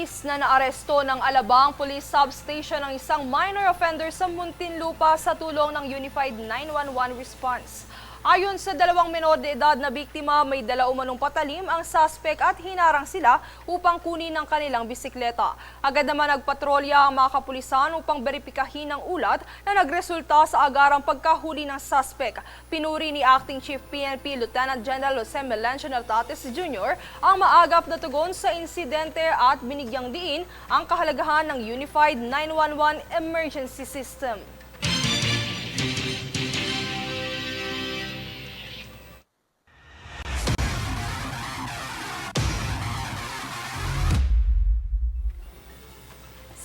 Pulis na naaresto ng Alabang Police Substation ang isang minor offender sa Muntinlupa sa tulong ng Unified 911 Response. Ayon sa dalawang menor de edad na biktima, may dala umanong patalim ang suspect at hinarang sila upang kunin ang kanilang bisikleta. Agad naman nagpatrolya ang mga kapulisan upang beripikahin ang ulat na nagresulta sa agarang pagkahuli ng suspect. Pinuri ni Acting Chief PNP Lieutenant General Jose Melencio Nartates Jr. ang maagap na tugon sa insidente at binigyang diin ang kahalagahan ng Unified 911 Emergency System.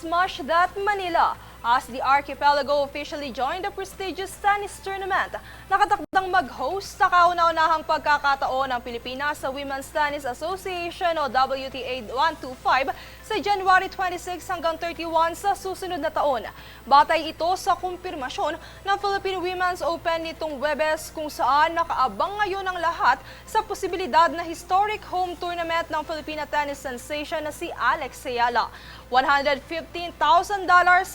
Smash That Manila as the archipelago officially joined the prestigious tennis tournament. Nakatakdang mag-host sa kauna-unahang pagkakataon ng Pilipinas sa Women's Tennis Association o WTA 125 sa January 26 hanggang 31 sa susunod na taon. Batay ito sa kumpirmasyon ng Philippine Women's Open nitong Webes kung saan nakaabang ngayon ang lahat sa posibilidad na historic home tournament ng Filipina tennis sensation na si Alex Ayala. $115,000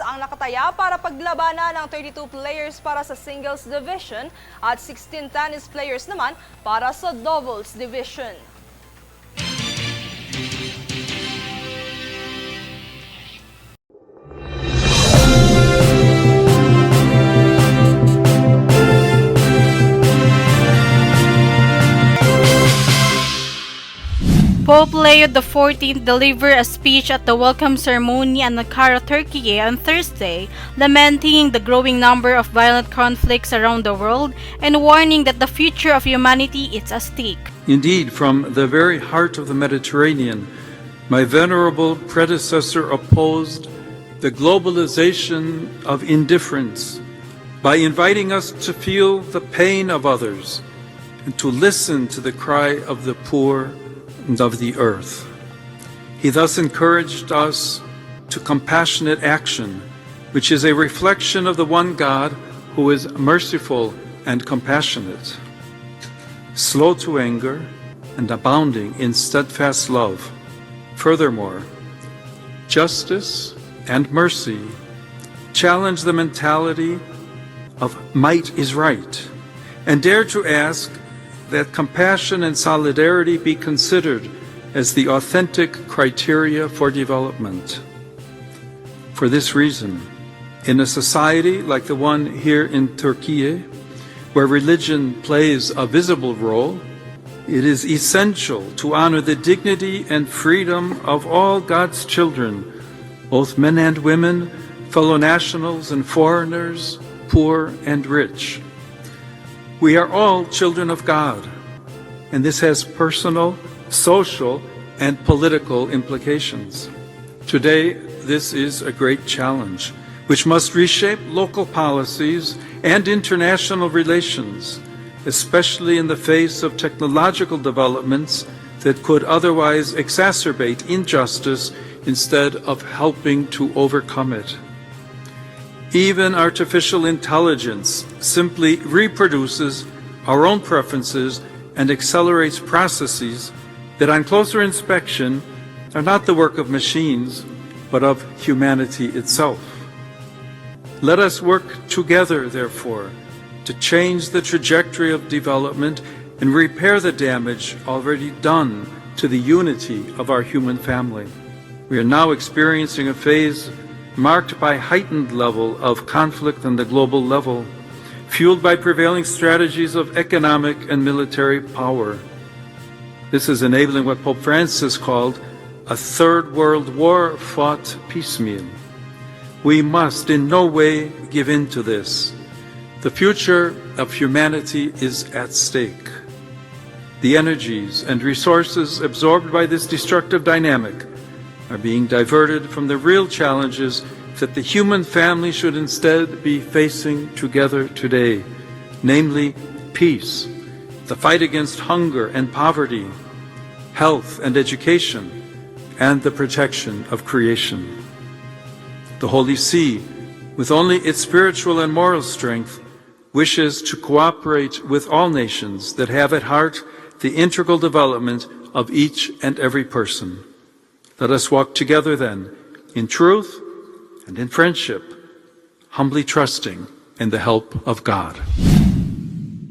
ang nakataya para paglabanan ng 32 players para sa singles division at 16 tennis players naman para sa doubles division. Pope Leo XIV delivered a speech at the welcome ceremony in Ankara, Turkey on Thursday, lamenting the growing number of violent conflicts around the world and warning that the future of humanity is at stake. Indeed, from the very heart of the Mediterranean, my venerable predecessor opposed the globalization of indifference by inviting us to feel the pain of others and to listen to the cry of the poor and of the earth. He thus encouraged us to compassionate action, which is a reflection of the one God who is merciful and compassionate, slow to anger and abounding in steadfast love. Furthermore, justice and mercy challenge the mentality of might is right and dare to ask that compassion and solidarity be considered as the authentic criteria for development. For this reason, in a society like the one here in Turkey, where religion plays a visible role, it is essential to honor the dignity and freedom of all God's children, both men and women, fellow nationals and foreigners, poor and rich. We are all children of God, and this has personal, social, and political implications. Today, this is a great challenge, which must reshape local policies and international relations, especially in the face of technological developments that could otherwise exacerbate injustice instead of helping to overcome it. Even artificial intelligence simply reproduces our own preferences and accelerates processes that on closer inspection are not the work of machines, but of humanity itself. Let us work together, therefore, to change the trajectory of development and repair the damage already done to the unity of our human family. We are now experiencing a phase marked by heightened level of conflict on the global level, fueled by prevailing strategies of economic and military power. This is enabling what Pope Francis called a third world war fought piecemeal. We must in no way give in to this. The future of humanity is at stake. The energies and resources absorbed by this destructive dynamic are being diverted from the real challenges that the human family should instead be facing together today, namely peace, the fight against hunger and poverty, health and education, and the protection of creation. The Holy See, with only its spiritual and moral strength, wishes to cooperate with all nations that have at heart the integral development of each and every person. Let us walk together then, in truth and in friendship, humbly trusting in the help of God.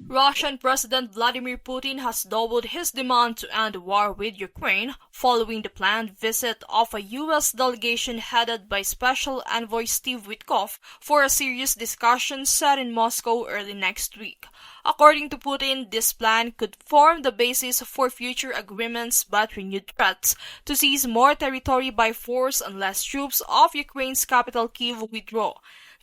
Russian President Vladimir Putin has doubled his demand to end war with Ukraine following the planned visit of a U.S. delegation headed by Special Envoy Steve Witkoff for a serious discussion set in Moscow early next week. According to Putin, this plan could form the basis for future agreements but renewed threats to seize more territory by force unless troops of Ukraine's capital Kyiv withdraw.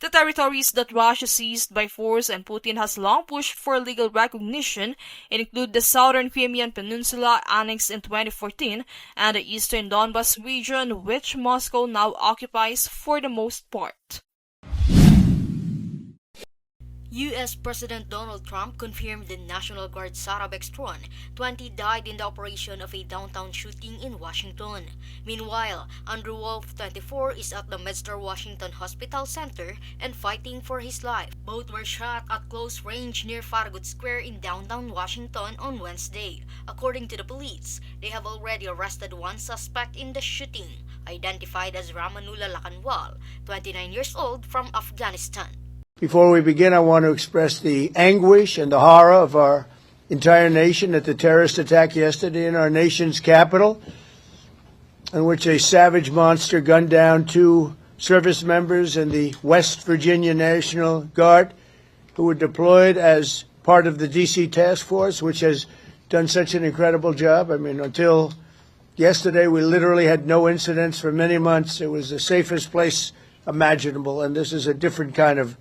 The territories that Russia seized by force and Putin has long pushed for legal recognition include the southern Crimean Peninsula annexed in 2014 and the eastern Donbas region, which Moscow now occupies for the most part. U.S. President Donald Trump confirmed the National Guard Sarah Beckstrom, 20, died in the operation of a downtown shooting in Washington. Meanwhile, Andrew Wolf, 24, is at the MedStar Washington Hospital Center and fighting for his life. Both were shot at close range near Farragut Square in downtown Washington on Wednesday. According to the police, they have already arrested one suspect in the shooting, identified as Ramanullah Lakanwal, 29 years old, from Afghanistan. Before we begin, I want to express the anguish and the horror of our entire nation at the terrorist attack yesterday in our nation's capital, in which a savage monster gunned down 2 service members in the West Virginia National Guard who were deployed as part of the D.C. task force, which has done such an incredible job. I mean, until yesterday, we literally had no incidents for many months. It was the safest place imaginable, and this is a different kind of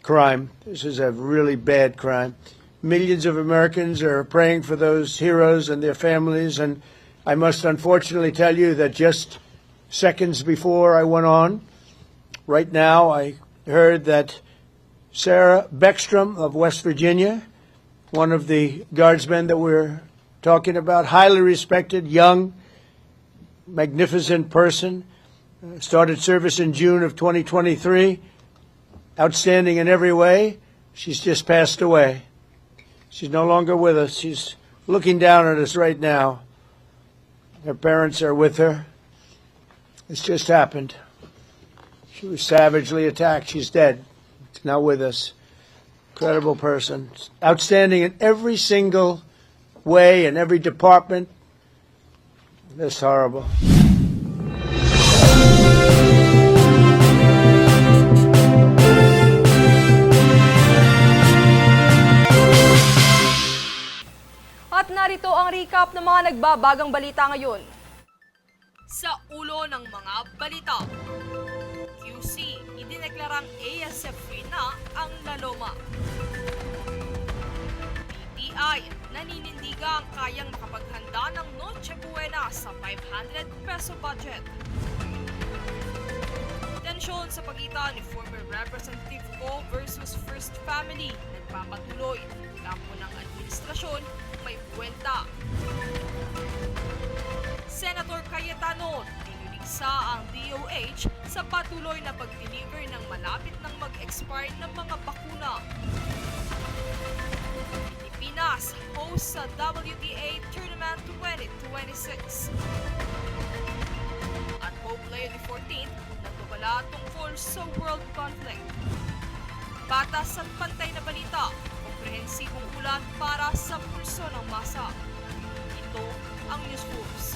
crime. This is a really bad crime. Millions of Americans are praying for those heroes and their families, and I must unfortunately tell you that just seconds before I went on, right now I heard that Sarah Beckstrom of West Virginia, one of the guardsmen that we're talking about, highly respected, young, magnificent person, started service in June of 2023, outstanding in every way. She's just passed away. She's no longer with us. She's looking down at us right now. Her parents are with her. It's just happened. She was savagely attacked. She's dead. She's now with us. Incredible person. Outstanding in every single way, in every department. That's horrible. At narito ang recap ng mga nagbabagang balita ngayon. Sa ulo ng mga balita, QC, idineklarang ASF-Free na ang Loma. BPI, nanindigang kayang makapaghanda ng Noche Buena sa 500 peso budget. Tensyon sa pagitan ni former Representative Ko versus First Family, nagpapatuloy. Kampo ng Administrasyon, may bwelta. Senator Cayetano, tinuligsa ang DOH sa patuloy na pag-deliver ng malapit ng mag-expire ng mga bakuna. Pilipinas host sa WTA Tournament 2026. At Pope Leo XIV, nagbabala tungkol sa world conflict. Batas at pantay na balita, komprehensibong ulat para sa pulso ng masa. Ito ang Newsforce.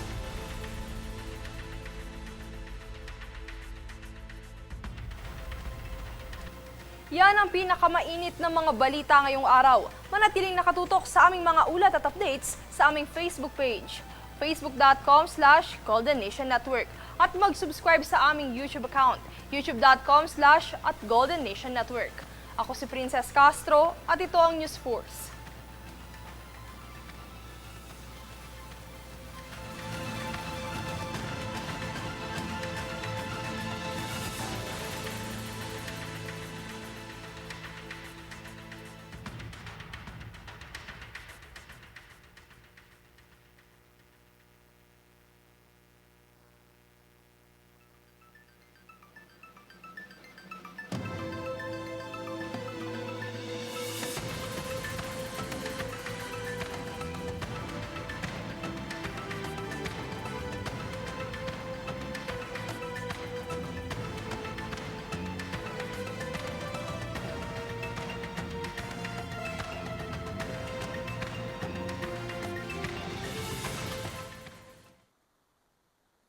Yan ang pinakamainit ng mga balita ngayong araw. Manatiling nakatutok sa aming mga ulat at updates sa aming Facebook page, facebook.com/GoldenNationNetwork, at mag-subscribe sa aming YouTube account, youtube.com/@GoldenNationNetwork. Ako si Princess Castro at ito ang Newsforce.